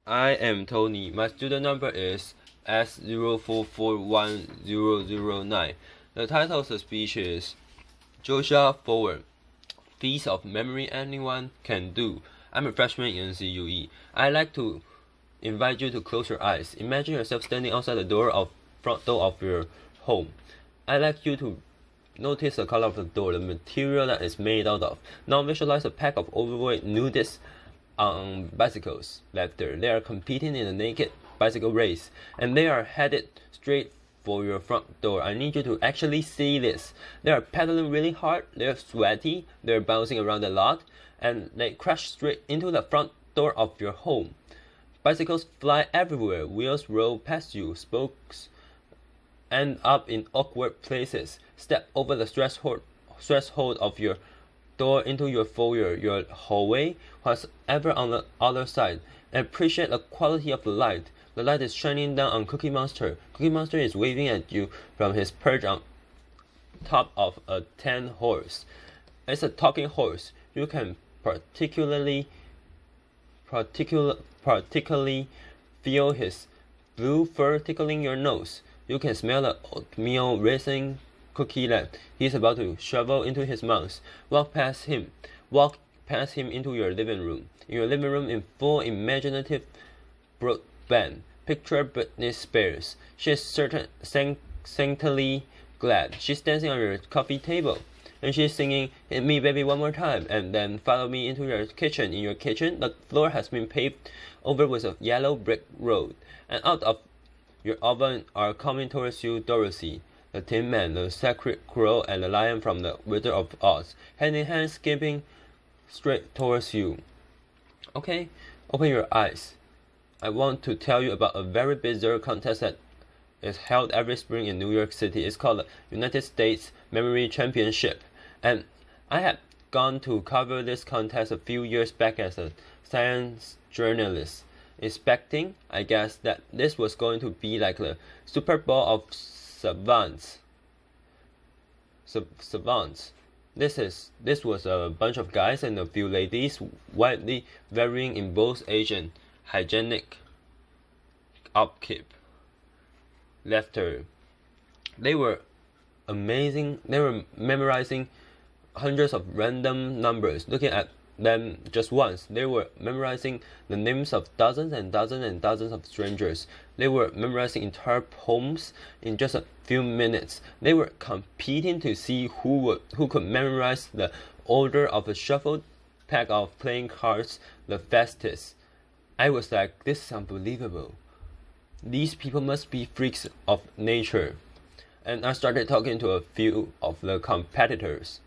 I am Tony. My student number is S04410009. The title of the speech is Joshua Foer, Feats of Memory Anyone Can Do. I'm a freshman in CUE. I'd like to invite you to close your eyes. Imagine yourself standing outside the front door of your home. I'd like you to notice the color of the door, the material that it's made out of. Now visualize a pack of overweight nudists on bicycles. Laughter. They are competing in a naked bicycle race, and they are headed straight for your front door. I need you to actually see this. They are pedaling really hard, they're sweaty, they're bouncing around a lot, and they crash straight into the front door of your home. Bicycles fly everywhere, wheels roll past you, spokes end up in awkward places. Step over the threshold of your door into your foyer, your hallway, whatever on the other side, and appreciate the quality of the light. The light is shining down on Cookie Monster. Cookie Monster is waving at you from his perch on top of a tan horse. It's a talking horse. You can particularly feel his blue fur tickling your nose. You can smell the oatmeal raisin cookie that he's about to shovel into his mouth. Walk past him into your living room. In your living room, in full imaginative broadband, picture Britney Spears. She is saintly glad. She's dancing on your coffee table, and she's singing "Hit Me Baby One More Time," and then follow me into your kitchen. In your kitchen, the floor has been paved over with a yellow brick road, and out of your oven are coming towards you Dorothy, the Tin Man, the Scarecrow, and the Lion from the Wizard of Oz, hand in hand skipping straight towards you. Okay, open your eyes. I want to tell you about a very bizarre contest that is held every spring in New York City. It's called the United States Memory Championship, and I had gone to cover this contest a few years back as a science journalist, expecting, I guess, that this was going to be like the Super Bowl of savants. This was a bunch of guys and a few ladies, widely varying in both age and hygienic upkeep. Laughter. They were amazing. They were memorizing hundreds of random numbers. Looking at them just once, they were memorizing the names of dozens and dozens and dozens of strangers. They were memorizing entire poems in just a few minutes. They were competing to see who could memorize the order of a shuffled pack of playing cards the fastest. I was like, this is unbelievable. These people must be freaks of nature. And I started talking to a few of the competitors.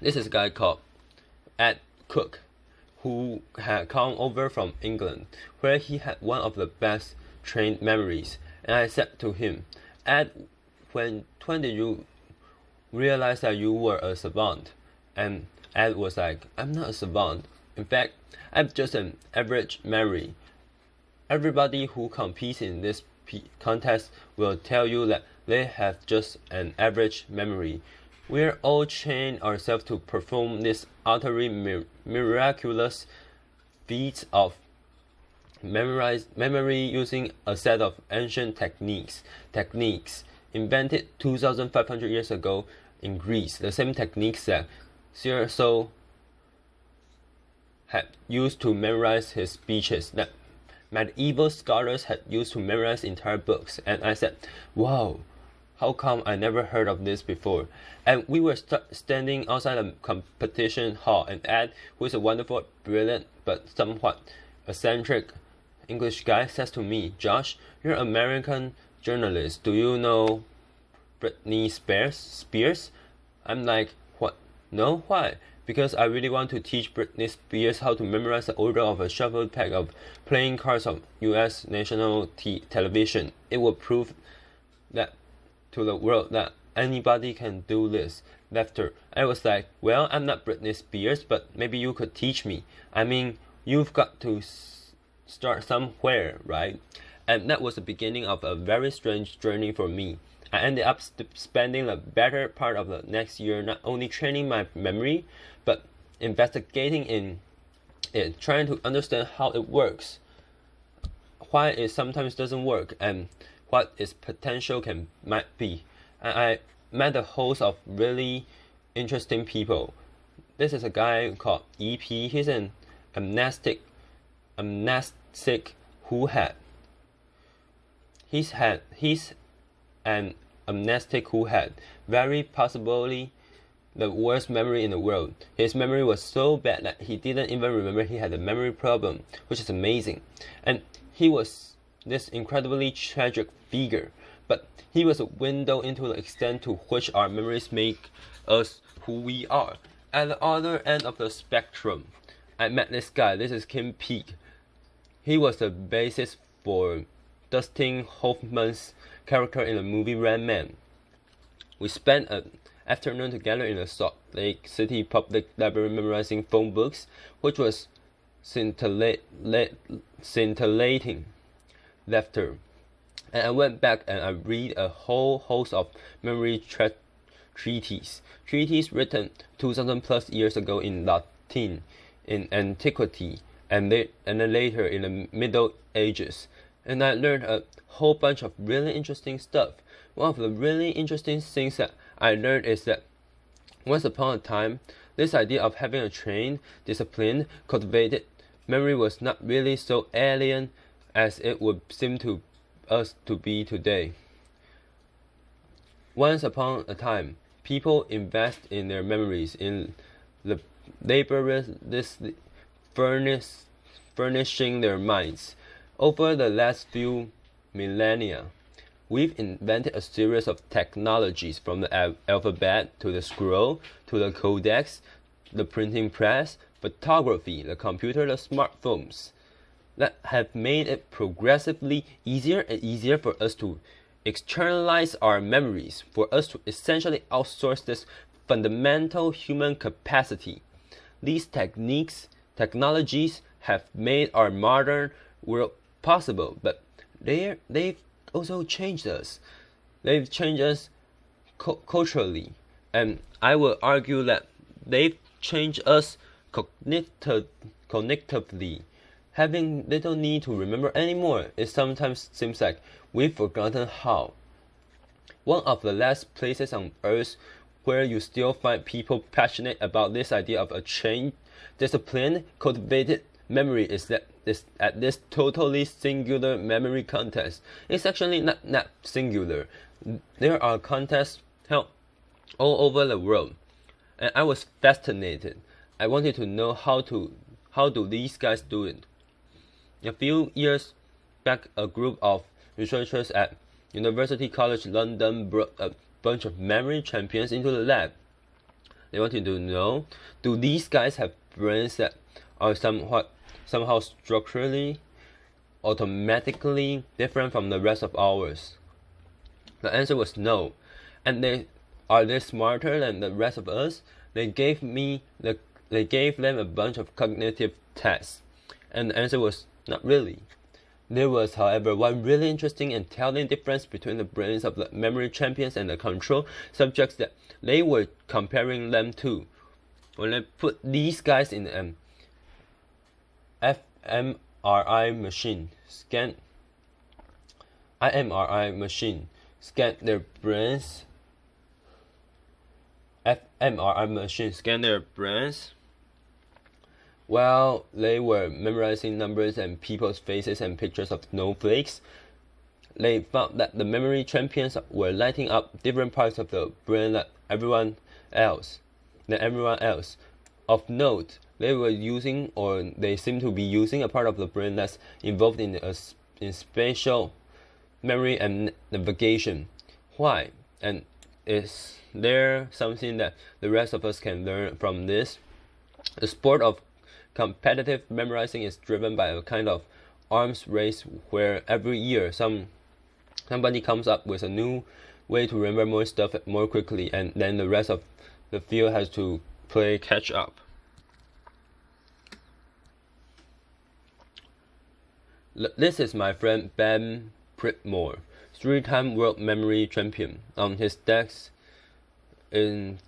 This is a guy called Ed Cook, who had come over from England, where he had one of the best trained memories. And I said to him, Ed, when did you realize that you were a savant? And Ed was like, I'm not a savant. In fact, I'm just an average memory. Everybody who competes in this contest will tell you that they have just an average memory. We're all trained ourselves to perform this utterly miraculous feats of memory using a set of ancient techniques invented 2,500 years ago in Greece. The same techniques that Cicero had used to memorize his speeches, that medieval scholars had used to memorize entire books. And I said, wow, how come I never heard of this before? And we were standing outside a competition hall, and Ed, who is a wonderful, brilliant, but somewhat eccentric English guy, says to me, Josh, you're an American journalist. Do you know Britney Spears? I'm like, what? No? Why? Because I really want to teach Britney Spears how to memorize the order of a shuffled pack of playing cards of U.S. national television. It will prove that to the world that anybody can do this. Laughter. I was like, well, I'm not Britney Spears, but maybe you could teach me. I mean, you've got to start somewhere, right? And that was the beginning of a very strange journey for me. I ended up spending the better part of the next year not only training my memory, but investigating in it, trying to understand how it works. why it sometimes doesn't work and what its potential might be. And I met a host of really interesting people. This is a guy called EP. He's an amnestic who had he's an amnestic who had very possibly the worst memory in the world. His memory was so bad that he didn't even remember he had a memory problem, which is amazing. And he was this incredibly tragic figure, but he was a window into the extent to which our memories make us who we are. At the other end of the spectrum, I met this guy. This is Kim Peek. He was the basis for Dustin Hoffman's character in the movie Rain Man. We spent an afternoon together in the Salt Lake City Public Library memorizing phone books, which was scintillating laughter. And I went back and I read a whole host of memory treatises written 2,000 plus years ago in Latin, in antiquity, and then later in the Middle Ages. And I learned a whole bunch of really interesting stuff. One of the really interesting things that I learned is that once upon a time, this idea of having a trained, disciplined, cultivated memory was not really so alien as it would seem to us to be today. Once upon a time, people invest in their memories in the laboriously furnishing their minds. Over the last few millennia, we've invented a series of technologies from the alphabet to the scroll to the codex, the printing press, photography, the computer, the smartphones, that have made it progressively easier and easier for us to externalize our memories, for us to essentially outsource this fundamental human capacity. These technologies have made our modern world possible, but they've also changed us. They've changed us culturally, and I will argue that they've changed us cognitively. Having little need to remember anymore, it sometimes seems like we've forgotten how. One of the last places on earth where you still find people passionate about this idea of a trained, disciplined, cultivated memory is at this totally singular memory contest. It's actually not singular. There are contests held all over the world, and I was fascinated. I wanted to know how do these guys do it. A few years back, a group of researchers at University College London brought a bunch of memory champions into the lab. They wanted to know, do these guys have brains that are somehow structurally, automatically different from the rest of ours? The answer was no. And are they smarter than the rest of us? They gave them a bunch of cognitive tests, and the answer was not really. There was, however, one really interesting and telling difference between the brains of the memory champions and the control subjects that they were comparing them to. When I put these guys in an fMRI machine, scan their brains. While they were memorizing numbers and people's faces and pictures of snowflakes, they found that the memory champions were lighting up different parts of the brain than everyone else. Of note, they were using, or they seem to be using, a part of the brain that's involved in spatial memory and navigation. Why? And is there something that the rest of us can learn from this? The sport of competitive memorizing is driven by a kind of arms race where every year somebody comes up with a new way to remember more stuff more quickly, and then the rest of the field has to play catch up. This is my friend Ben Prittmore, 3-time world memory champion. On his desk in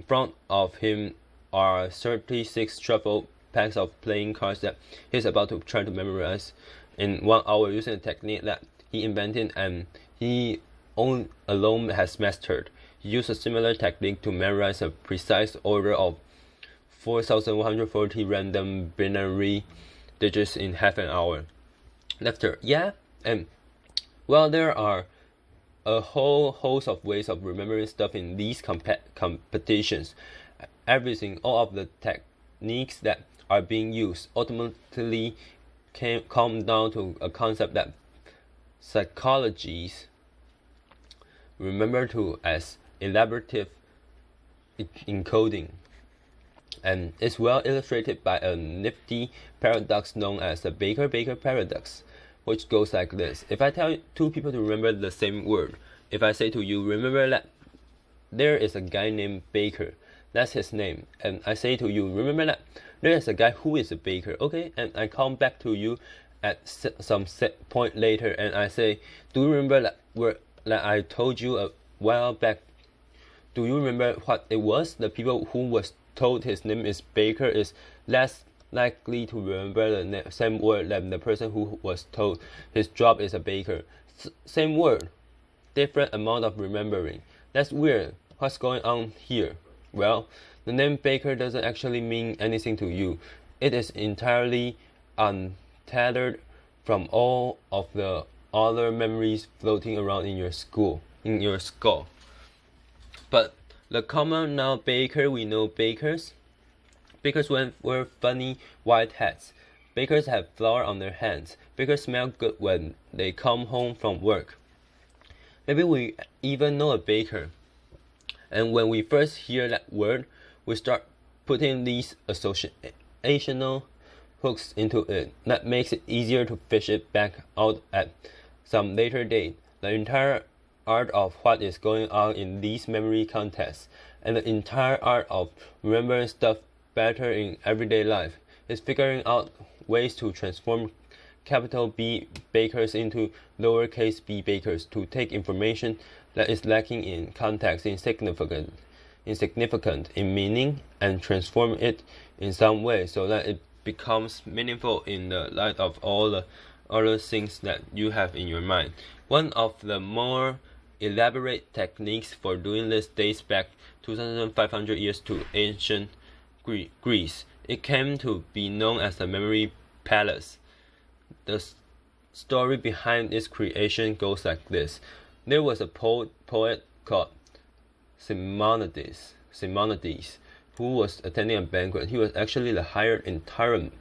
front of him are 36 shuffle packs of playing cards that he's about to try to memorize. in 1 hour using a technique that he invented and he alone has mastered. He used a similar technique to memorize a precise order of 4,140 random binary digits in half an hour. Laughter. Yeah, and well, there are a whole host of ways of remembering stuff in these competitions. Everything, all of the techniques that are being used ultimately come down to a concept that psychologists remember to as elaborative encoding, and it's well illustrated by a nifty paradox known as the Baker-Baker paradox, which goes like this. If I tell two people to remember the same word, if I say to you, remember that there is a guy named Baker, that's his name, and I say to you, remember that there is a guy who is a baker, okay, and I come back to you at some set point later and I say, do you remember that I told you a while back? Do you remember what it was? The people who was told his name is Baker is less likely to remember the same word than the person who was told his job is a baker. Same word, different amount of remembering. That's weird. What's going on here? Well, the name Baker doesn't actually mean anything to you. It is entirely untethered from all of the other memories floating around in your skull. But the common noun baker, we know bakers. Bakers wear funny white hats. Bakers have flour on their hands. Bakers smell good when they come home from work. Maybe we even know a baker. And when we first hear that word, we start putting these associational hooks into it. That makes it easier to fish it back out at some later date. The entire art of what is going on in these memory contests, and the entire art of remembering stuff better in everyday life, is figuring out ways to transform capital B bakers into lowercase b bakers, to take information that is lacking in context, insignificant in meaning, and transform it in some way so that it becomes meaningful in the light of all the other things that you have in your mind. One of the more elaborate techniques for doing this dates back 2,500 years to ancient Greece. It came to be known as the memory palace. The story behind its creation goes like this. There was a poet called Simonides, who was attending a banquet. He was actually the hired entertainment,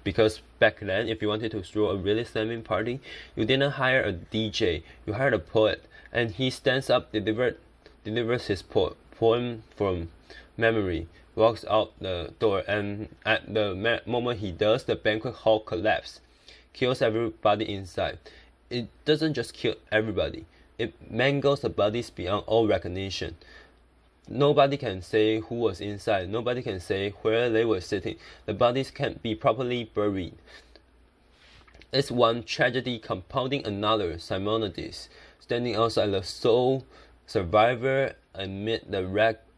because back then, if you wanted to throw a really slamming party, you didn't hire a DJ, you hired a poet, and he stands up, delivers his poem from memory, walks out the door, and at the moment he does, the banquet hall collapses, kills everybody inside. It doesn't just kill everybody, it mangles the bodies beyond all recognition. Nobody can say who was inside. Nobody can say where they were sitting. The bodies can't be properly buried. It's one tragedy compounding another. Simonides, standing outside the sole survivor amid the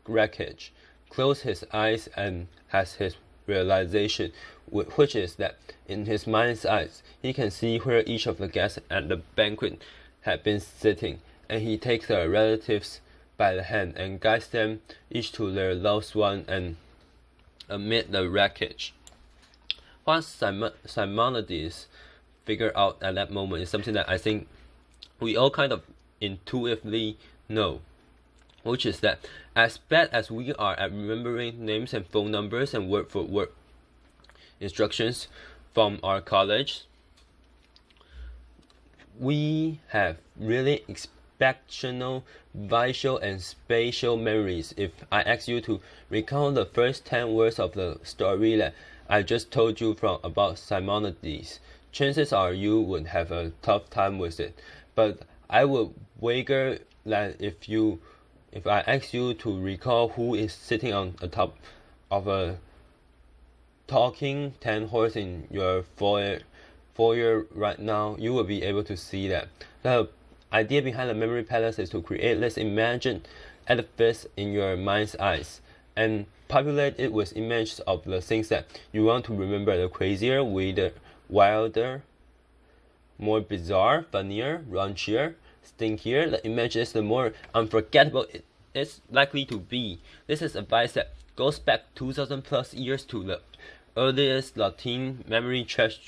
wreckage, closes his eyes and has his realization, which is that in his mind's eyes, he can see where each of the guests at the banquet had been sitting, and he takes their relatives by the hand and guides them each to their loved one and amid the wreckage. What Simonides figured out at that moment is something that I think we all kind of intuitively know, which is that as bad as we are at remembering names and phone numbers and word for word instructions from our college, we have really exceptional visual and spatial memories. If I ask you to recount the first 10 words of the story that I just told you from about Simonides, chances are you would have a tough time with it. But I would wager that if I ask you to recall who is sitting on the top of a talking 10 horse in your foyer right now, you will be able to see that. The idea behind the memory palace is to create this imagined edifice in your mind's eyes, and populate it with images of the things that you want to remember: the crazier, weirder, wilder, more bizarre, funnier, raunchier, stinkier the image is, the more unforgettable it is likely to be. This is advice that goes back 2,000 plus years to the earliest Latin memory treatise.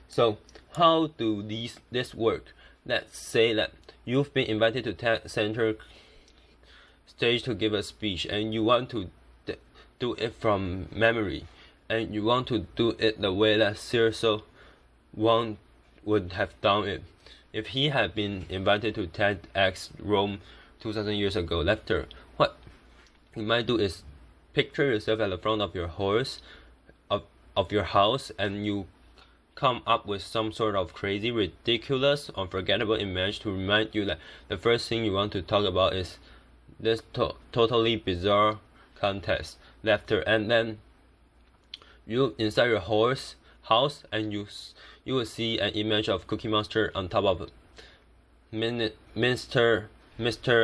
So how do this work? Let's say that you've been invited to center stage to give a speech, and you want to do it from memory, and you want to do it the way that Cicero would have done it if he had been invited to TEDx Rome 2,000 years ago. Later, what you might do is picture yourself at the front of your of your house, and you come up with some sort of crazy, ridiculous, unforgettable image to remind you that the first thing you want to talk about is this totally bizarre contest. Laughter, and then you inside your house, and you will see an image of Cookie Monster on top of Mr.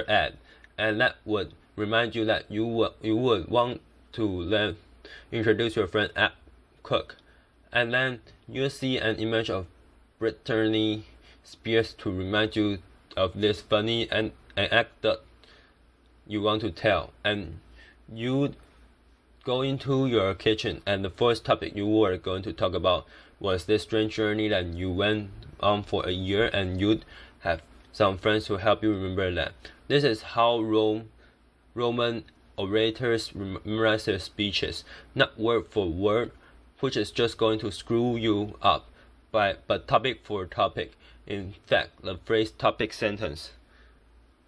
Ed, and that would remind you that you would want to introduce your friend Ed Cook, and then you'll see an image of Britney Spears to remind you of this funny and an anecdote you want to tell. And you go into your kitchen, and the first topic you were going to talk about was this strange journey that you went on for a year, and you'd have some friends to help you remember that. This is how Roman orators memorize their speeches, not word for word, which is just going to screw you up, but topic for topic. In fact, the phrase topic sentence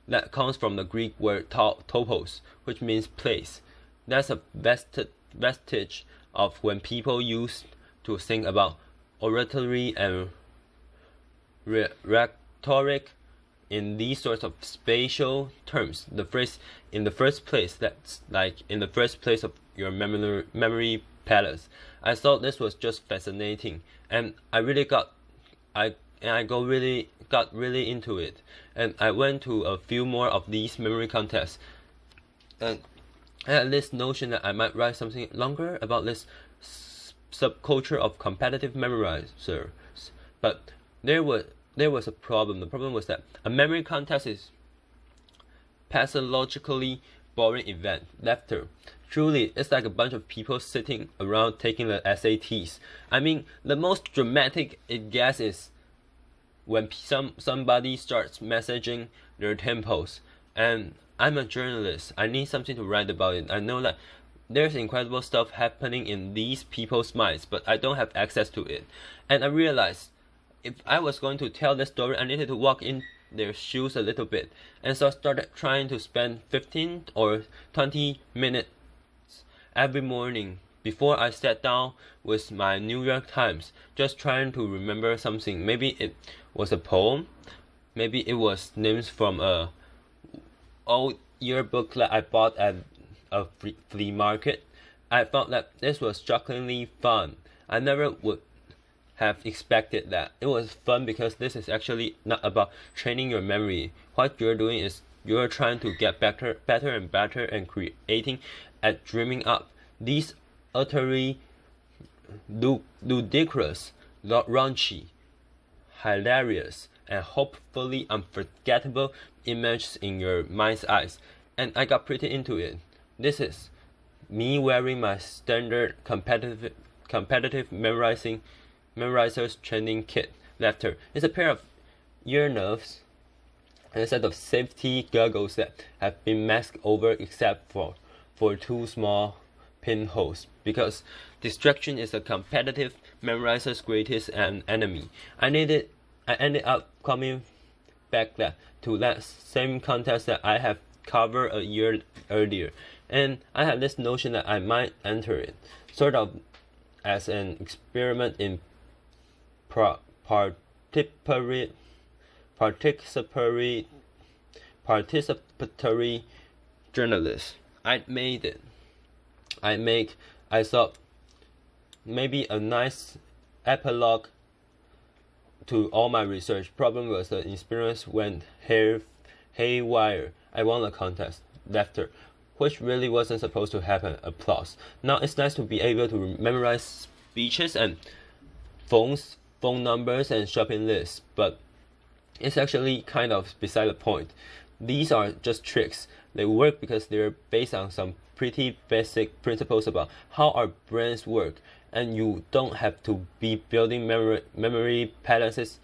that comes from the Greek word topos, which means place. That's a vestige of when people used to think about oratory and rhetoric in these sorts of spatial terms. The phrase "in the first place," that's like in the first place of your memory palace. I thought this was just fascinating, and I got really into it, and I went to a few more of these memory contests, and I had this notion that I might write something longer about this subculture of competitive memorizers. But there was a problem. The problem was that a memory contest is pathologically boring event. Laughter. Truly, it's like a bunch of people sitting around taking the SATs. I mean, the most dramatic it gets is when somebody starts messaging their tempos. And I'm a journalist. I need something to write about it. I know that there's incredible stuff happening in these people's minds, but I don't have access to it. And I realized if I was going to tell the story, I needed to walk in their shoes a little bit. And so I started trying to spend 15 or 20 minutes every morning before I sat down with my New York Times, just trying to remember something. Maybe it was a poem, maybe it was names from a old yearbook that I bought at a flea market. I thought that this was shockingly fun. I never would have expected that. It was fun because this is actually not about training your memory. What you're doing is you're trying to get better and better, and creating and dreaming up these utterly ludicrous, raunchy, hilarious, and hopefully unforgettable images in your mind's eyes. And I got pretty into it. This is me wearing my standard competitive memorizer's training kit. Laughter. It's a pair of ear nerves and a set of safety goggles that have been masked over except for two small pinholes, because distraction is a competitive memorizer's greatest enemy. I ended up coming back to that same contest that I have covered a year earlier, and I had this notion that I might enter it, sort of as an experiment in participatory journalist. I thought maybe a nice epilogue to all my research. Problem was the experience went haywire. I won a contest. Laughter. Which really wasn't supposed to happen. Applause. Now it's nice to be able to memorize speeches and phone numbers and shopping lists, but it's actually kind of beside the point. These are just tricks. They work because they're based on some pretty basic principles about how our brains work, and you don't have to be building memory palaces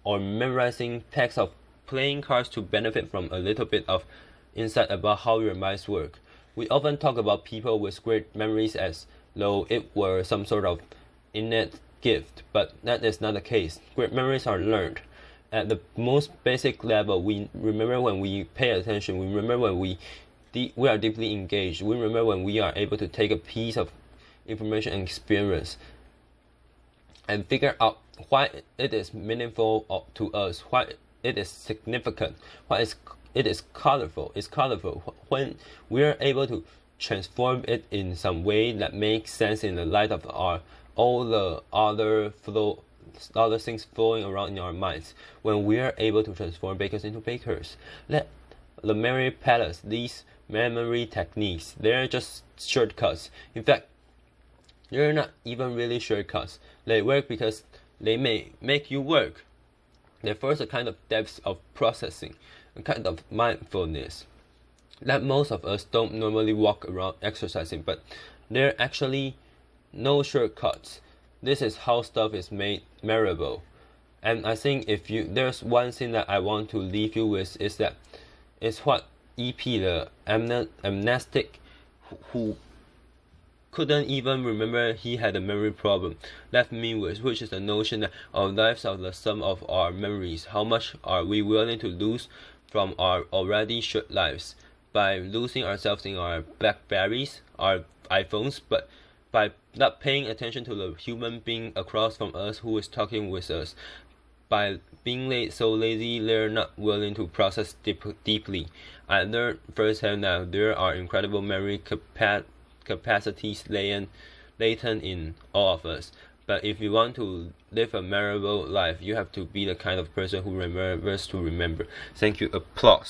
or memorizing text of playing cards to benefit from a little bit of insight about how your minds work. We often talk about people with great memories as though it were some sort of innate gift, but that is not the case. Great memories are learned. At the most basic level, we remember when we pay attention, we remember when we are deeply engaged, we remember when we are able to take a piece of information and experience and figure out why it is meaningful to us, why it is significant, why it is colorful. It's colorful when we are able to transform it in some way that makes sense in the light of all the other things flowing around in our minds. When we are able to transform bakers into bakers, let the memory palace, these memory techniques, they're just shortcuts. In fact, they're not even really shortcuts. They work because they may make you work. They force a kind of depth of processing, a kind of mindfulness that most of us don't normally walk around exercising, but there are actually no shortcuts. This is how stuff is made memorable. And I think there's one thing that I want to leave you with is that it's what EP, the amnestic, who couldn't even remember he had a memory problem, left me with, which is the notion that our lives are the sum of our memories. How much are we willing to lose from our already short lives by losing ourselves in our Blackberries, our iPhones, but by not paying attention to the human being across from us who is talking with us, by being so lazy they're not willing to process deeply. I learned firsthand that there are incredible memory capacities latent in all of us. But if you want to live a memorable life, you have to be the kind of person who remembers to remember. Thank you. Applause.